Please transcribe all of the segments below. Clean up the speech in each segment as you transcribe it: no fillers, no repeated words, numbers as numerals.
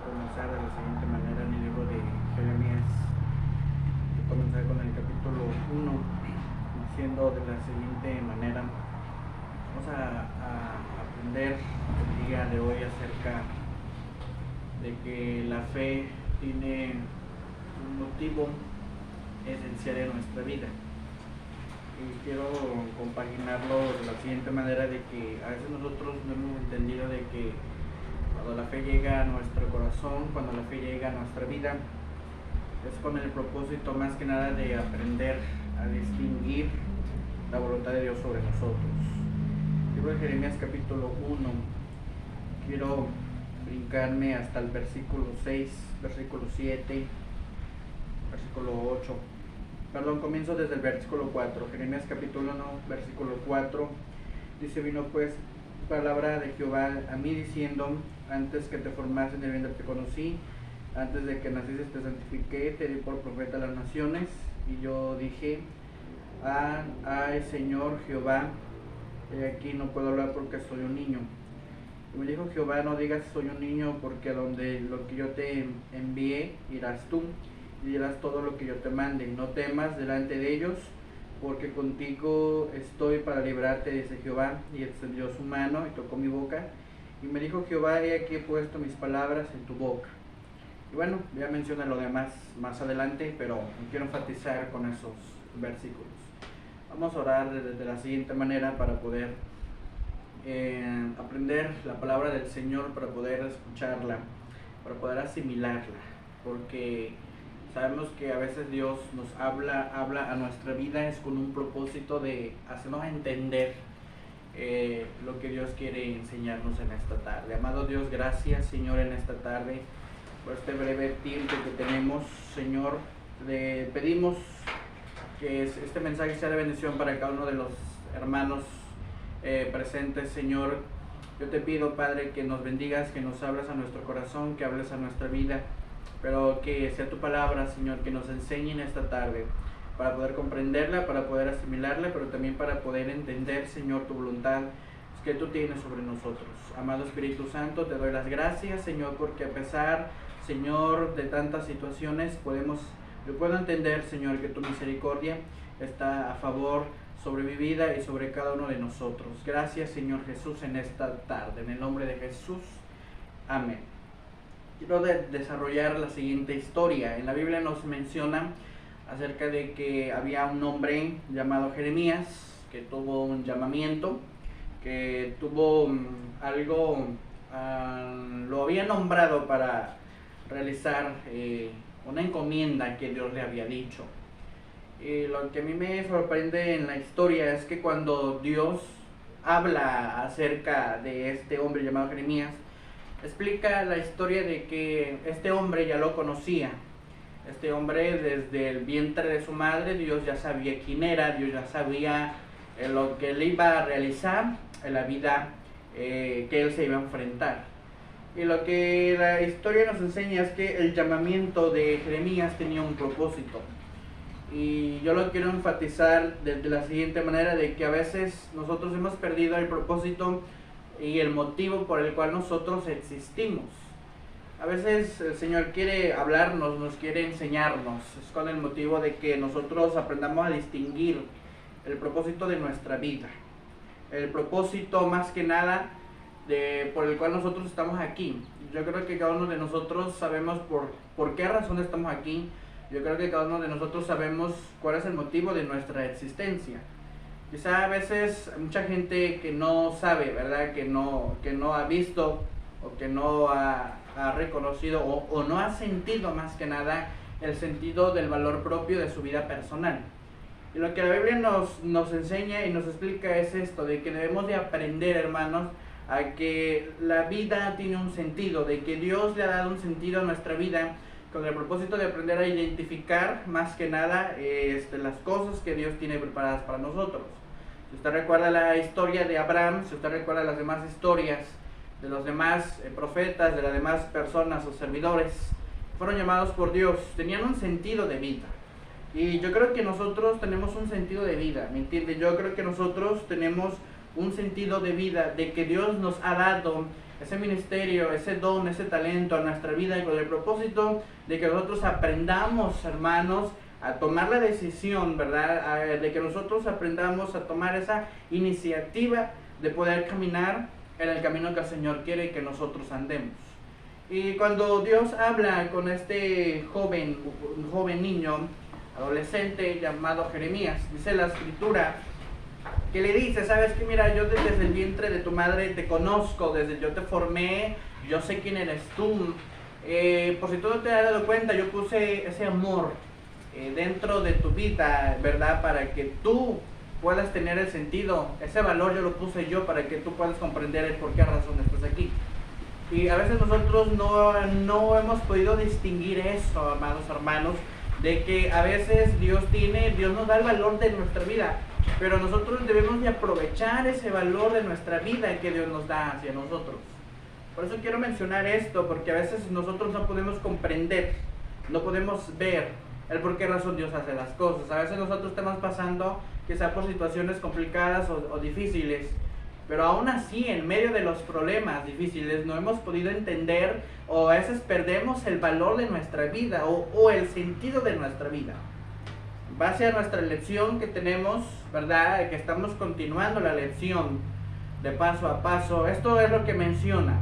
Comenzar de la siguiente manera en el libro de Jeremías. Voy a comenzar con el capítulo 1, diciendo de la siguiente manera. Vamos a aprender el día de hoy acerca de que la fe tiene un motivo esencial en nuestra vida. Y quiero compaginarlo de la siguiente manera, de que a veces nosotros no hemos entendido de que cuando la fe llega a nuestro corazón, cuando la fe llega a nuestra vida, es con el propósito más que nada de aprender a distinguir la voluntad de Dios sobre nosotros. Libro de Jeremías capítulo 1, quiero brincarme hasta el versículo 6, versículo 7, versículo 8. Comienzo desde el versículo 4. Jeremías capítulo 1, versículo 4. Dice: vino pues palabra de Jehová a mí diciendo: antes que te formase en el vientre te conocí, antes de que nacieses te santifiqué, te di por profeta a las naciones. Y yo dije: ay Señor Jehová, aquí no puedo hablar porque soy un niño. Y me dijo Jehová: no digas soy un niño, porque a donde lo que yo te envié irás tú, y dirás todo lo que yo te mande. No temas delante de ellos, porque contigo estoy para librarte, dice Jehová. Y extendió su mano y tocó mi boca. Y me dijo Jehová: he aquí he puesto mis palabras en tu boca. Y bueno, ya menciona lo demás más adelante, pero quiero enfatizar con esos versículos. Vamos a orar de la siguiente manera para poder aprender la palabra del Señor, para poder escucharla, para poder asimilarla, porque sabemos que a veces Dios nos habla a nuestra vida es con un propósito de hacernos entender lo que Dios quiere enseñarnos en esta tarde. Amado Dios, gracias Señor en esta tarde por este breve tiempo que tenemos. Señor, le pedimos que este mensaje sea de bendición para cada uno de los hermanos presentes. Señor, yo te pido, Padre, que nos bendigas, que nos hables a nuestro corazón, que hables a nuestra vida, pero que sea tu palabra, Señor, que nos enseñe en esta tarde, para poder comprenderla, para poder asimilarla, pero también para poder entender, Señor, tu voluntad que tú tienes sobre nosotros. Amado Espíritu Santo, te doy las gracias, Señor, porque a pesar, Señor, de tantas situaciones, yo puedo entender, Señor, que tu misericordia está a favor sobre mi vida y sobre cada uno de nosotros. Gracias, Señor Jesús, en esta tarde, en el nombre de Jesús. Amén. Quiero desarrollar la siguiente historia. En la Biblia nos menciona acerca de que había un hombre llamado Jeremías, que tuvo un llamamiento, que tuvo algo, lo había nombrado para realizar una encomienda que Dios le había dicho. Y lo que a mí me sorprende en la historia es que cuando Dios habla acerca de este hombre llamado Jeremías, explica la historia de que este hombre ya lo conocía. Este hombre, desde el vientre de su madre, Dios ya sabía quién era, Dios ya sabía lo que él iba a realizar en la vida que él se iba a enfrentar. Y lo que la historia nos enseña es que el llamamiento de Jeremías tenía un propósito. Y yo lo quiero enfatizar de la siguiente manera, de que a veces nosotros hemos perdido el propósito y el motivo por el cual nosotros existimos. A veces el Señor quiere hablarnos, nos quiere enseñarnos, es con el motivo de que nosotros aprendamos a distinguir el propósito de nuestra vida, el propósito más que nada por el cual nosotros estamos aquí. Yo creo que cada uno de nosotros sabemos por qué razón estamos aquí. Yo creo que cada uno de nosotros sabemos cuál es el motivo de nuestra existencia. Quizá a veces mucha gente que no sabe, ¿verdad? Que no ha visto o que no ha reconocido o no ha sentido más que nada el sentido del valor propio de su vida personal. Y lo que la Biblia nos enseña y nos explica es esto, de que debemos de aprender, hermanos, a que la vida tiene un sentido, de que Dios le ha dado un sentido a nuestra vida, con el propósito de aprender a identificar más que nada las cosas que Dios tiene preparadas para nosotros. Si usted recuerda la historia de Abraham, si usted recuerda las demás historias de los demás profetas, de las demás personas o servidores, fueron llamados por Dios, tenían un sentido de vida. Y yo creo que nosotros tenemos un sentido de vida, ¿me entiende? Yo creo que nosotros tenemos un sentido de vida, de que Dios nos ha dado ese ministerio, ese don, ese talento a nuestra vida, y con el propósito de que nosotros aprendamos, hermanos, a tomar la decisión, ¿verdad? De que nosotros aprendamos a tomar esa iniciativa de poder caminar en el camino que el Señor quiere que nosotros andemos. Y cuando Dios habla con este un joven niño, adolescente llamado Jeremías, dice la Escritura que le dice, sabes que mira, yo desde el vientre de tu madre te conozco, desde yo te formé, yo sé quién eres tú. Por si tú no te has dado cuenta, yo puse ese amor dentro de tu vida, ¿verdad? Para que tú puedas tener el sentido, ese valor yo lo puse yo para que tú puedas comprender el por qué razón estás aquí. Y a veces nosotros no hemos podido distinguir eso, amados hermanos, de que a veces Dios nos da el valor de nuestra vida, pero nosotros debemos de aprovechar ese valor de nuestra vida que Dios nos da hacia nosotros. Por eso quiero mencionar esto, porque a veces nosotros no podemos comprender, no podemos ver el por qué razón Dios hace las cosas. A veces nosotros estamos pasando quizá por situaciones complicadas o difíciles, pero aún así, en medio de los problemas difíciles, no hemos podido entender, o a veces perdemos el valor de nuestra vida o el sentido de nuestra vida. En base a nuestra lección que tenemos, ¿verdad? Que estamos continuando la lección de paso a paso. Esto es lo que menciona,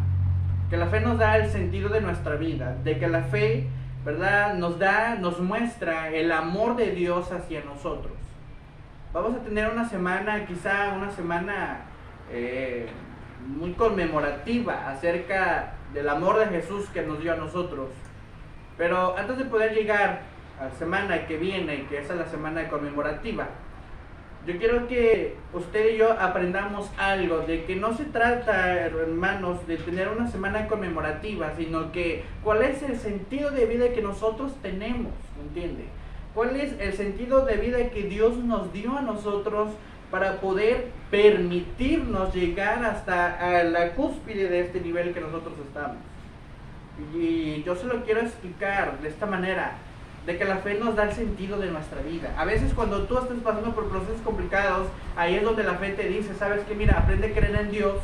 que la fe nos da el sentido de nuestra vida, de que la fe, ¿verdad? Nos muestra el amor de Dios hacia nosotros. Vamos a tener una semana, quizá una semana muy conmemorativa acerca del amor de Jesús que nos dio a nosotros. Pero antes de poder llegar a la semana que viene, que es la semana conmemorativa, yo quiero que usted y yo aprendamos algo, de que no se trata, hermanos, de tener una semana conmemorativa, sino que cuál es el sentido de vida que nosotros tenemos, ¿me entiende? ¿Cuál es el sentido de vida que Dios nos dio a nosotros para poder permitirnos llegar hasta la cúspide de este nivel que nosotros estamos? Y yo se lo quiero explicar de esta manera, de que la fe nos da el sentido de nuestra vida. A veces cuando tú estás pasando por procesos complicados, ahí es donde la fe te dice, sabes que mira, aprende a creer en Dios,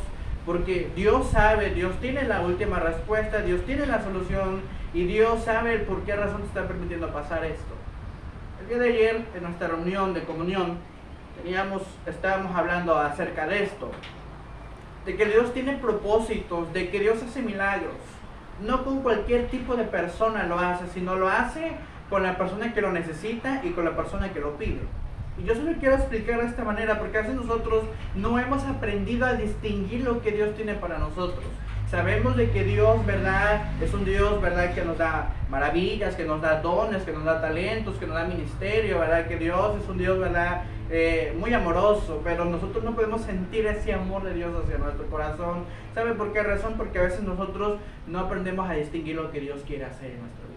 porque Dios sabe, Dios tiene la última respuesta, Dios tiene la solución, y Dios sabe el por qué razón te está permitiendo pasar esto. El día de ayer, en nuestra reunión de comunión, estábamos hablando acerca de esto, de que Dios tiene propósitos, de que Dios hace milagros. No con cualquier tipo de persona lo hace, sino lo hace con la persona que lo necesita y con la persona que lo pide. Y yo solo quiero explicar de esta manera, porque a veces nosotros no hemos aprendido a distinguir lo que Dios tiene para nosotros. Sabemos de que Dios, ¿verdad? Es un Dios, ¿verdad? Que nos da maravillas, que nos da dones, que nos da talentos, que nos da ministerio, ¿verdad? Que Dios es un Dios, ¿verdad? Muy amoroso, pero nosotros no podemos sentir ese amor de Dios hacia nuestro corazón. ¿Sabe por qué razón? Porque a veces nosotros no aprendemos a distinguir lo que Dios quiere hacer en nuestra vida.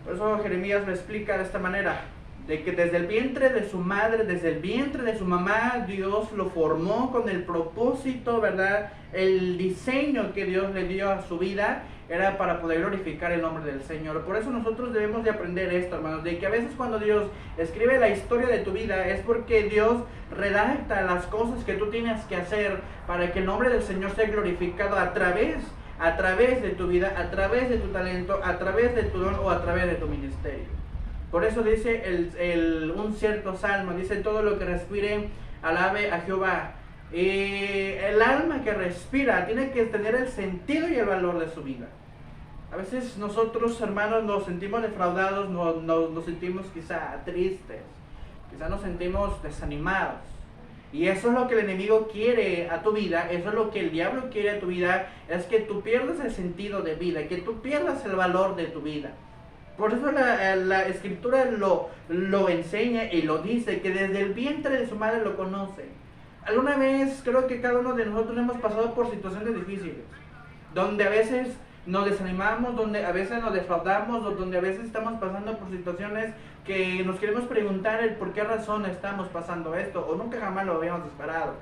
Por eso Jeremías lo explica de esta manera, de que desde el vientre de su madre, desde el vientre de su mamá, Dios lo formó con el propósito, ¿verdad? El diseño que Dios le dio a su vida era para poder glorificar el nombre del Señor. Por eso nosotros debemos de aprender esto, hermanos, de que a veces cuando Dios escribe la historia de tu vida es porque Dios redacta las cosas que tú tienes que hacer para que el nombre del Señor sea glorificado a través de tu vida, a través de tu talento, a través de tu don o a través de tu ministerio. Por eso dice un cierto salmo, dice: todo lo que respire, alabe a Jehová. El alma que respira tiene que tener el sentido y el valor de su vida. A veces nosotros, hermanos, nos sentimos defraudados, nos sentimos quizá tristes, quizá nos sentimos desanimados. Y eso es lo que el enemigo quiere a tu vida, eso es lo que el diablo quiere a tu vida, es que tú pierdas el sentido de vida, que tú pierdas el valor de tu vida. Por eso la Escritura lo enseña y lo dice, que desde el vientre de su madre lo conoce. Alguna vez creo que cada uno de nosotros hemos pasado por situaciones difíciles, donde a veces nos desanimamos, donde a veces nos defraudamos, o donde a veces estamos pasando por situaciones que nos queremos preguntar el por qué razón estamos pasando esto, o nunca jamás lo habíamos esperado.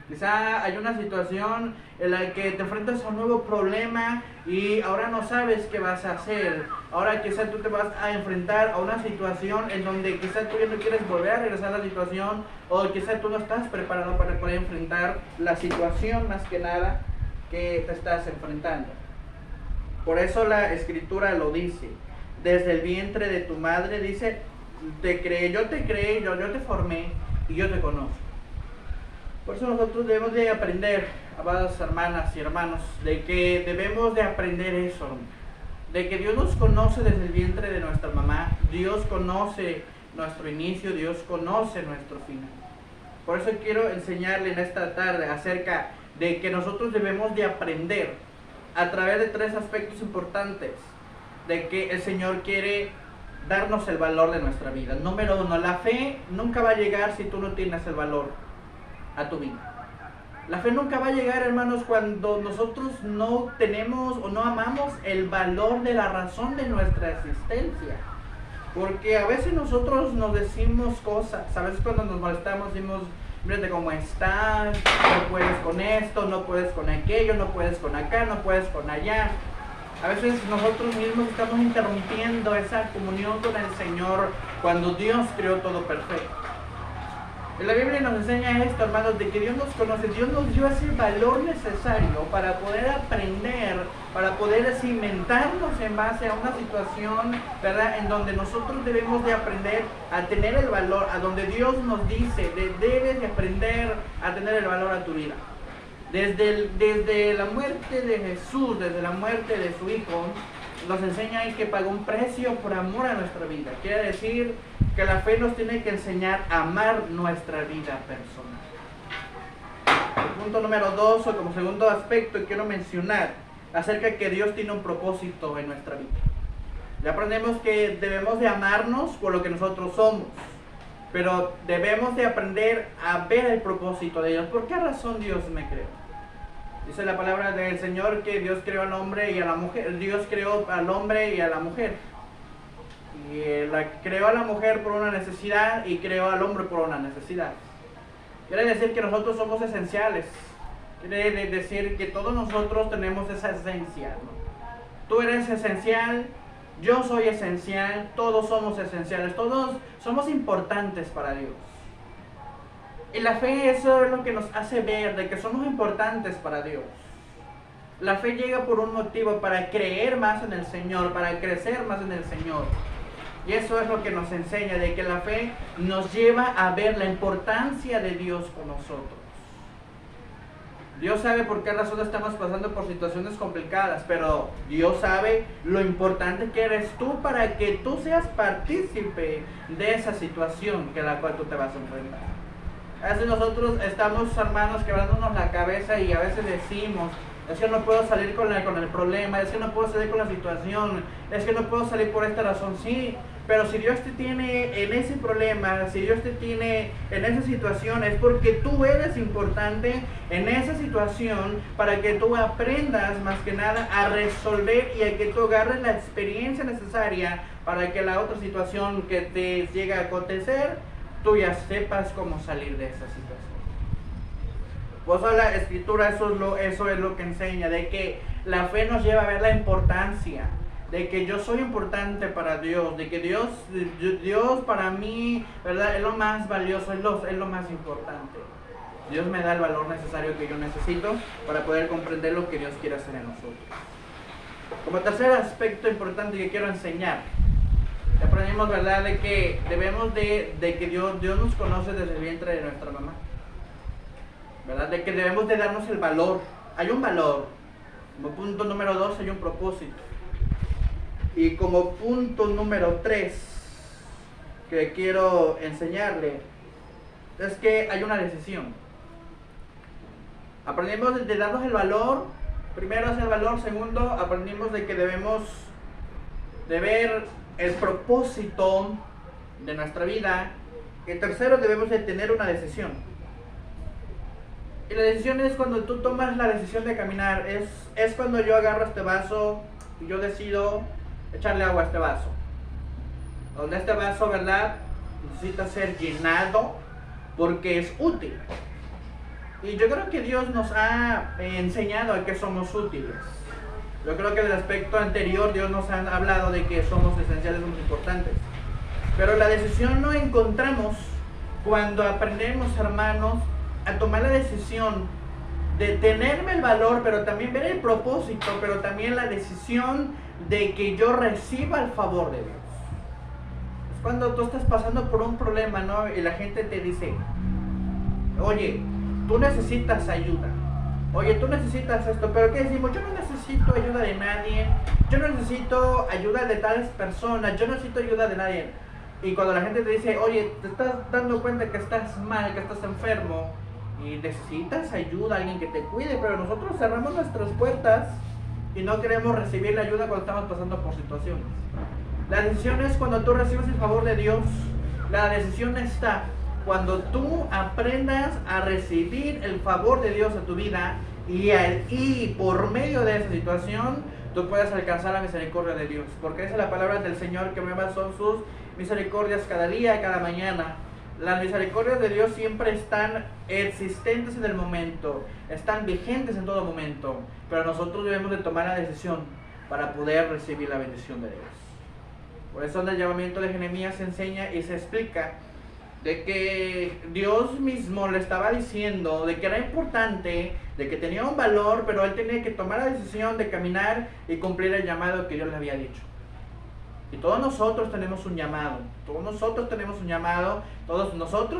Quizá hay una situación en la que te enfrentas a un nuevo problema y ahora no sabes qué vas a hacer. Ahora quizá tú te vas a enfrentar a una situación en donde quizá tú ya no quieres volver a regresar a la situación, o quizá tú no estás preparado para poder enfrentar la situación más que nada que te estás enfrentando. Por eso la Escritura lo dice. Desde el vientre de tu madre dice, yo te formé y yo te conozco. Por eso nosotros debemos de aprender, amadas hermanas y hermanos, de que debemos de aprender eso, de que Dios nos conoce desde el vientre de nuestra mamá. Dios conoce nuestro inicio, Dios conoce nuestro final. Por eso quiero enseñarle en esta tarde acerca de que nosotros debemos de aprender a través de 3 aspectos importantes de que el Señor quiere darnos el valor de nuestra vida. Número 1, la fe nunca va a llegar si tú no tienes el valor a tu vida. La fe nunca va a llegar, hermanos, cuando nosotros no tenemos o no amamos el valor de la razón de nuestra existencia. Porque a veces nosotros nos decimos cosas, a veces cuando nos molestamos decimos, mírate cómo estás, no puedes con esto, no puedes con aquello, no puedes con acá, no puedes con allá. A veces nosotros mismos estamos interrumpiendo esa comunión con el Señor cuando Dios creó todo perfecto. La Biblia nos enseña esto, hermanos, de que Dios nos conoce, Dios nos dio ese valor necesario para poder aprender, para poder cimentarnos en base a una situación, ¿verdad?, en donde nosotros debemos de aprender a tener el valor, a donde Dios nos dice, debes de aprender a tener el valor a tu vida. Desde la muerte de Jesús, desde la muerte de su Hijo, nos enseña ahí que pagó un precio por amor a nuestra vida. Quiere decir que la fe nos tiene que enseñar a amar nuestra vida personal. El punto número 2, o como segundo aspecto, quiero mencionar acerca de que Dios tiene un propósito en nuestra vida. Ya aprendemos que debemos de amarnos por lo que nosotros somos, pero debemos de aprender a ver el propósito de Dios. ¿Por qué razón Dios me creó? Dice la palabra del Señor que Dios creó al hombre y a la mujer. Dios creó al hombre y a la mujer. Y creó a la mujer por una necesidad y creó al hombre por una necesidad. Quiere decir que nosotros somos esenciales. Quiere decir que todos nosotros tenemos esa esencia, ¿no? Tú eres esencial, yo soy esencial, todos somos esenciales, todos somos importantes para Dios. Y la fe, eso es lo que nos hace ver de que somos importantes para Dios. La fe llega por un motivo, para creer más en el Señor, para crecer más en el Señor. Y eso es lo que nos enseña, de que la fe nos lleva a ver la importancia de Dios con nosotros. Dios sabe por qué razón estamos pasando por situaciones complicadas, pero Dios sabe lo importante que eres tú para que tú seas partícipe de esa situación que la cual tú te vas a enfrentar. A veces nosotros estamos, hermanos, quebrándonos la cabeza y a veces decimos, es que no puedo salir con el problema, es que no puedo salir con la situación, es que no puedo salir por esta razón. Sí, pero si Dios te tiene en ese problema, si Dios te tiene en esa situación, es porque tú eres importante en esa situación para que tú aprendas más que nada a resolver y a que tú agarres la experiencia necesaria para que la otra situación que te llegue a acontecer, tú ya sepas cómo salir de esa situación. Pues la Escritura eso es lo que enseña, de que la fe nos lleva a ver la importancia, de que yo soy importante para Dios, de que Dios para mí, ¿verdad?, es lo más valioso, es lo más importante. Dios me da el valor necesario que yo necesito para poder comprender lo que Dios quiere hacer en nosotros. Como tercer aspecto importante que quiero enseñar, aprendimos, ¿verdad?, de que debemos de que Dios nos conoce desde el vientre de nuestra mamá, ¿verdad?, de que debemos de darnos el valor. Hay un valor. Como punto número 2 hay un propósito. Y como punto número 3 que quiero enseñarle es que hay una decisión. Aprendimos de darnos el valor. Primero es el valor. Segundo, aprendimos de que debemos de ver el propósito de nuestra vida. Y tercero, debemos de tener una decisión. Y la decisión es cuando tú tomas la decisión de caminar. Es cuando yo agarro este vaso y yo decido echarle agua a este vaso. Donde este vaso, ¿verdad?, necesita ser llenado porque es útil. Y yo creo que Dios nos ha enseñado a que somos útiles. Yo creo que en el aspecto anterior Dios nos ha hablado de que somos esenciales, somos importantes. Pero la decisión no encontramos cuando aprendemos, hermanos, a tomar la decisión de tenerme el valor, pero también ver el propósito, pero también la decisión de que yo reciba el favor de Dios. Es cuando tú estás pasando por un problema, ¿no? Y la gente te dice, oye, tú necesitas ayuda. Oye, tú necesitas esto. Pero ¿qué decimos? Yo no necesito ayuda de nadie. Yo no necesito ayuda de tales personas. Yo no necesito ayuda de nadie. Y cuando la gente te dice, oye, te estás dando cuenta que estás mal, que estás enfermo y necesitas ayuda, alguien que te cuide, pero nosotros cerramos nuestras puertas y no queremos recibir la ayuda cuando estamos pasando por situaciones. La decisión es cuando tú recibes el favor de Dios. La decisión está cuando tú aprendas a recibir el favor de Dios a tu vida y por medio de esa situación tú puedas alcanzar la misericordia de Dios. Porque esa es la palabra del Señor, que nuevas son sus misericordias cada día, cada mañana. Las misericordias de Dios siempre están existentes en el momento, están vigentes en todo momento, pero nosotros debemos de tomar la decisión para poder recibir la bendición de Dios. Por eso en el llamamiento de Jeremías se enseña y se explica de que Dios mismo le estaba diciendo de que era importante, de que tenía un valor, pero él tenía que tomar la decisión de caminar y cumplir el llamado que Dios le había dicho. Y todos nosotros tenemos un llamado, todos nosotros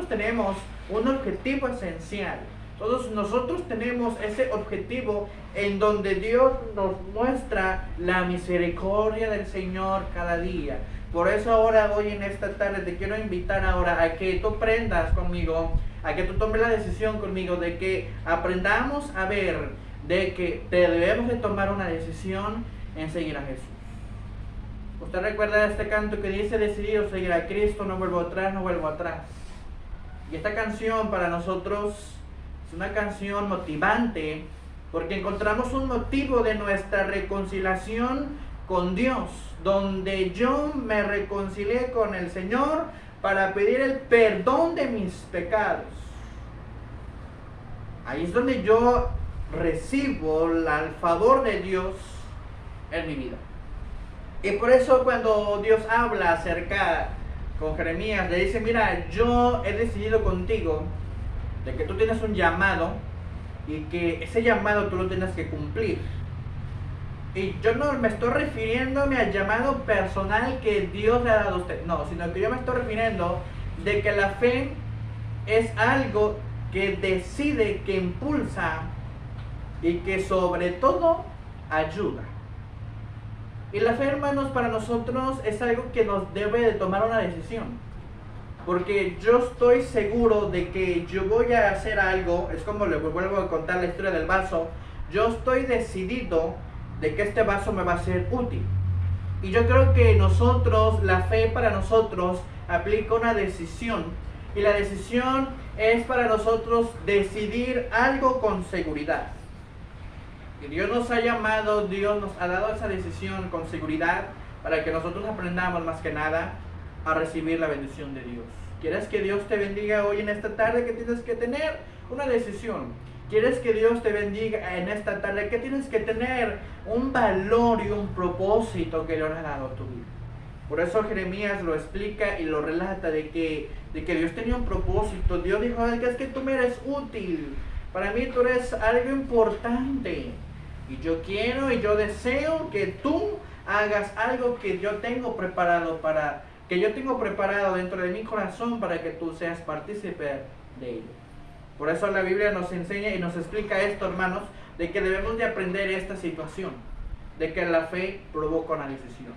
tenemos un objetivo esencial, todos nosotros tenemos ese objetivo en donde Dios nos muestra la misericordia del Señor cada día. Por eso ahora, hoy en esta tarde, te quiero invitar ahora a que tú aprendas conmigo, a que tú tomes la decisión conmigo de que aprendamos a ver de que debemos de tomar una decisión en seguir a Jesús. Usted recuerda este canto que dice, decidido seguir a Cristo, no vuelvo atrás, no vuelvo atrás. Y esta canción para nosotros es una canción motivante, porque encontramos un motivo de nuestra reconciliación con Dios, donde yo me reconcilié con el Señor para pedir el perdón de mis pecados. Ahí es donde yo recibo el favor de Dios en mi vida. Y por eso cuando Dios habla acerca con Jeremías, le dice, mira, yo he decidido contigo de que tú tienes un llamado y que ese llamado tú lo tienes que cumplir. Y yo no me estoy refiriéndome al llamado personal que Dios le ha dado a usted, no, sino que yo me estoy refiriendo de que la fe es algo que decide, que impulsa y que sobre todo ayuda. Y la fe, hermanos, para nosotros es algo que nos debe de tomar una decisión. Porque yo estoy seguro de que yo voy a hacer algo, es como le vuelvo a contar la historia del vaso, yo estoy decidido de que este vaso me va a ser útil. Y yo creo que nosotros, la fe para nosotros aplica una decisión. Y la decisión es para nosotros decidir algo con seguridad. Y Dios nos ha llamado, Dios nos ha dado esa decisión con seguridad para que nosotros aprendamos más que nada a recibir la bendición de Dios. ¿Quieres que Dios te bendiga hoy en esta tarde? Que tienes que tener una decisión. ¿Quieres que Dios te bendiga en esta tarde? Que tienes que tener un valor y un propósito que Dios ha dado a tu vida. Por eso Jeremías lo explica y lo relata de que Dios tenía un propósito. Dios dijo, es que tú me eres útil. Para mí tú eres algo importante. Y yo quiero y yo deseo que tú hagas algo que yo tengo preparado dentro de mi corazón para que tú seas partícipe de ello. Por eso la Biblia nos enseña y nos explica esto, hermanos, de que debemos de aprender esta situación, de que la fe provoca una decisión.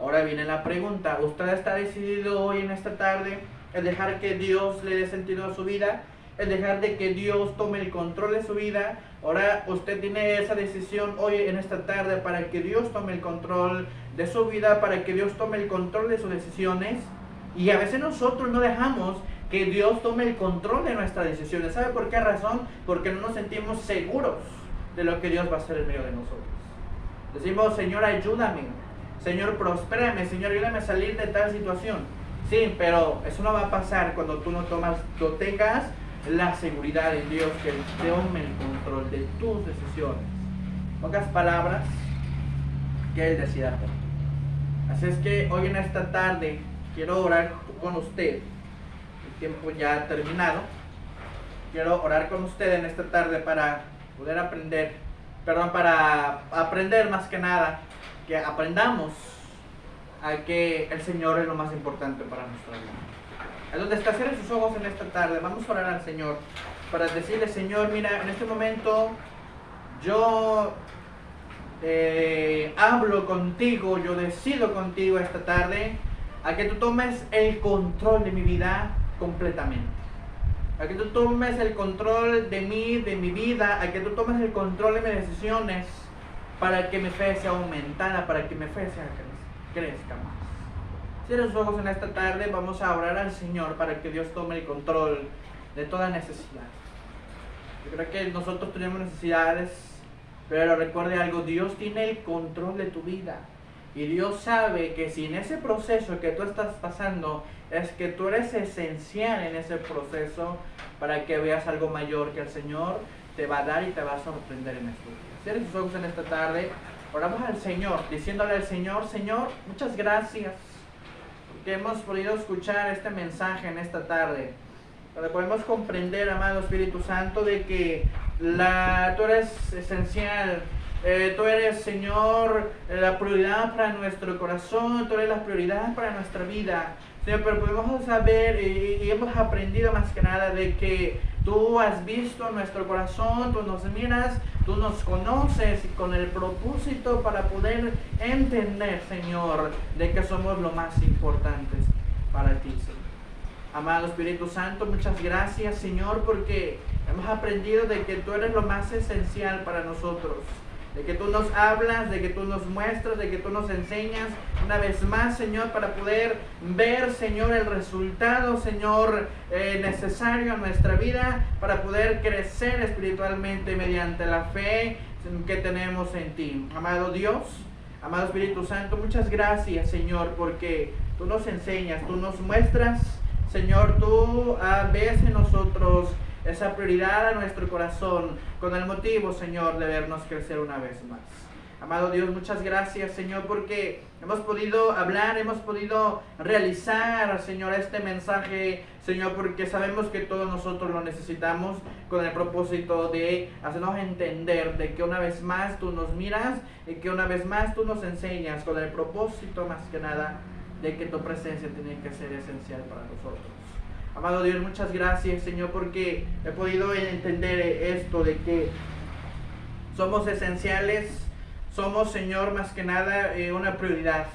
Ahora viene la pregunta, ¿usted está decidido hoy en esta tarde en dejar que Dios le dé sentido a su vida? ¿En dejar de que Dios tome el control de su vida? Ahora usted tiene esa decisión hoy en esta tarde para que Dios tome el control de su vida, para que Dios tome el control de sus decisiones. Y a veces nosotros no dejamos que Dios tome el control de nuestras decisiones. ¿Sabe por qué razón? Porque no nos sentimos seguros de lo que Dios va a hacer en medio de nosotros. Decimos, Señor, ayúdame, Señor, prospérame, Señor, ayúdame a salir de tal situación. Sí, pero eso no va a pasar cuando tú no tengas la seguridad en Dios, que Él tome el control de tus decisiones. Pocas palabras, que Él decida por ti. Así es que hoy en esta tarde quiero orar con usted. El tiempo ya ha terminado. Quiero orar con usted en esta tarde para poder para aprender más que nada, que aprendamos a que el Señor es lo más importante para nuestra vida. Es donde está, cierre sus ojos en esta tarde. Vamos a orar al Señor para decirle, Señor, mira, en este momento yo hablo contigo, yo decido contigo esta tarde a que tú tomes el control de mi vida completamente. A que tú tomes el control de mí, de mi vida, a que tú tomes el control de mis decisiones, para que mi fe sea aumentada, para que mi fe sea crezca más. Cierra sus ojos en esta tarde, vamos a orar al Señor para que Dios tome el control de toda necesidad. Yo creo que nosotros tenemos necesidades, pero recuerde algo, Dios tiene el control de tu vida. Y Dios sabe que si en ese proceso que tú estás pasando, es que tú eres esencial en ese proceso para que veas algo mayor que el Señor te va a dar y te va a sorprender en estos días. Cierra sus ojos en esta tarde, oramos al Señor, diciéndole al Señor, Señor, muchas gracias, porque hemos podido escuchar este mensaje en esta tarde, donde podemos comprender, amado Espíritu Santo, de que tú eres esencial. Tú eres, Señor, la prioridad para nuestro corazón, tú eres la prioridad para nuestra vida. Señor, pero podemos saber y hemos aprendido más que nada de que tú has visto nuestro corazón, tú nos miras, tú nos conoces y con el propósito para poder entender, Señor, de que somos lo más importantes para ti, Señor. Amado Espíritu Santo, muchas gracias, Señor, porque hemos aprendido de que tú eres lo más esencial para nosotros. De que tú nos hablas, de que tú nos muestras, de que tú nos enseñas una vez más, Señor, para poder ver, Señor, el resultado, Señor, necesario en nuestra vida, para poder crecer espiritualmente mediante la fe que tenemos en ti. Amado Dios, amado Espíritu Santo, muchas gracias, Señor, porque tú nos enseñas, tú nos muestras, Señor, tú ves en nosotros esa prioridad a nuestro corazón, con el motivo, Señor, de vernos crecer una vez más. Amado Dios, muchas gracias, Señor, porque hemos podido hablar, hemos podido realizar, Señor, este mensaje, Señor, porque sabemos que todos nosotros lo necesitamos, con el propósito de hacernos entender de que una vez más tú nos miras y que una vez más tú nos enseñas, con el propósito más que nada de que tu presencia tiene que ser esencial para nosotros. Amado Dios, muchas gracias, Señor, porque he podido entender esto de que somos esenciales, somos, Señor, más que nada una prioridad,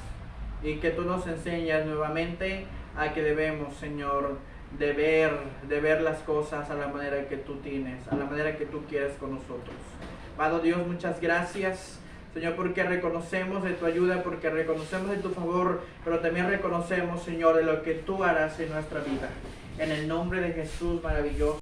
y que tú nos enseñas nuevamente a que debemos, Señor, de ver las cosas a la manera que tú tienes, a la manera que tú quieres con nosotros. Amado Dios, muchas gracias, Señor, porque reconocemos de tu ayuda, porque reconocemos de tu favor, pero también reconocemos, Señor, de lo que tú harás en nuestra vida. En el nombre de Jesús maravilloso.